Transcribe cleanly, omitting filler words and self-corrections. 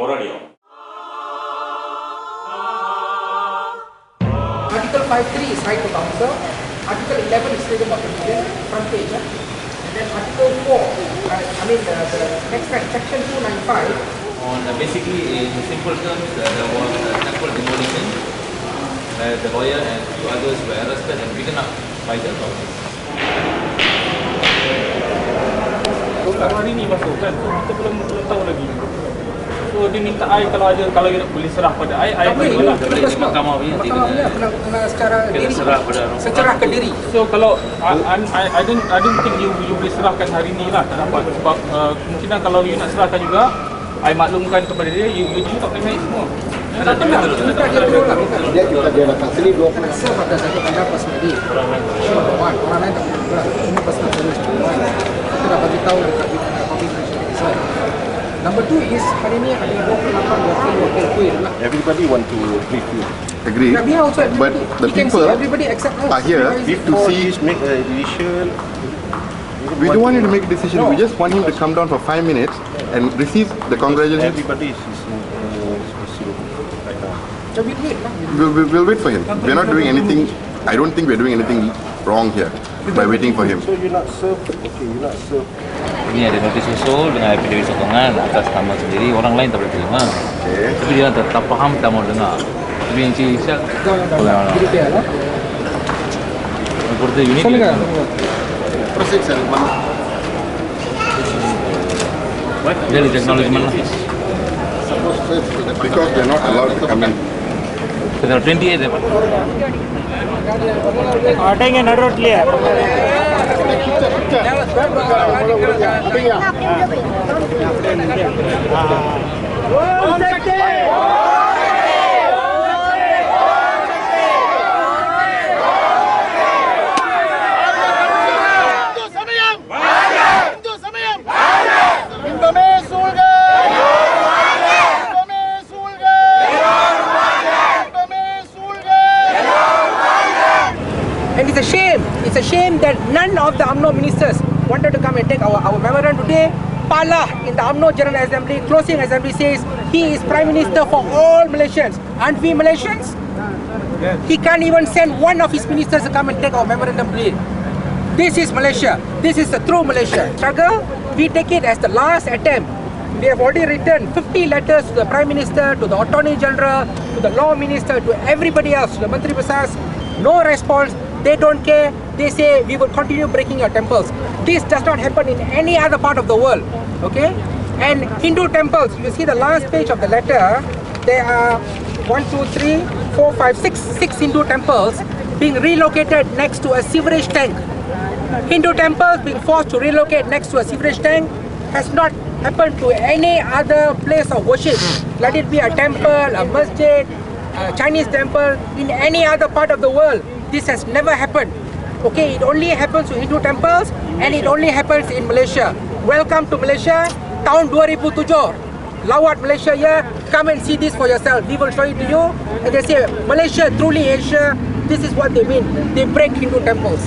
போராடியோம். Article 5.3 is right to counsel. Article 11 is freedom of religion, front page. And then Article 4, the next line, Section 295. Basically, in simple terms, there was a temple demolition where the lawyer and two others were arrested and beaten up by the authorities. Hari ni masuk kan, so kita belum tahu lagi. So dia minta kalau dia nak boleh serah pada I boleh lah. Di mahkamah Kena secara diri, serah pada secara ke diri. So kalau I don't think you boleh serahkan hari ni lah, tak dapat sebab kemungkinan kalau you nak serahkan juga, I maklumkan kepada dia, you tak boleh naik semua. Tak pernah, minta dia turun lah. Dia datang sini 20 Kena serve atas satu pada personally. Orang lain tak boleh juga. Ini personal service. Kita dah bagi tahu dekat public relations officer. Number 2 is hari ni ada 28 wakil kuil lah. Everybody want to brief you. Agree. We also But the people everybody except us. are here to see. Make a decision. We don't want him to make a decision. We just want him to come down for 5 minutes and receive the congratulations. Everybody is right now. So we'll wait lah. We'll wait for him. We're not doing anything. I don't think we're doing anything wrong here by waiting for him. So you not serve. Okay, you not serve. Ini ada notis usul dengan affidavit sokongan atas nama sendiri, orang lain tak boleh terima. Okay. Tapi dia tak faham, tak mau dengar. Tapi yang Encik Isyak, Jadi dia lah. reporter unit Silakan. Proceed, sir. dia ada acknowledgement lah. Because they're not allowed to come in. Sekitar 28 dapat. Ada yang narrow clear. And it's a shame that none of the UMNO ministers wanted to come and take our memorandum today. Pala in the UMNO General Assembly, closing assembly says he is Prime Minister for all Malaysians. Aren't we Malaysians? Yes. He can't even send one of his ministers to come and take our memorandum today. This is Malaysia. This is the true Malaysia. Struggle, we take it as the last attempt. We have already written 50 letters to the Prime Minister, to the Attorney General, to the Law Minister, to everybody else, to the Menteri Besar. No response. They don't care. They say we will continue breaking your temples. This does not happen in any other part of the world. Okay? And Hindu temples, you see the last page of the letter, there are 6 Hindu temples being relocated next to a sewerage tank. Hindu temples being forced to relocate next to a sewerage tank has not happened to any other place of worship. Let it be a temple, a masjid, a Chinese temple, in any other part of the world. This has never happened. Okay, it only happens to Hindu temples and it only happens in Malaysia. Welcome to Malaysia, tahun 2007. Lawat Malaysia here, come and see this for yourself. We will show it to you. And they say, Malaysia, truly Asia, this is what they mean. They break Hindu temples.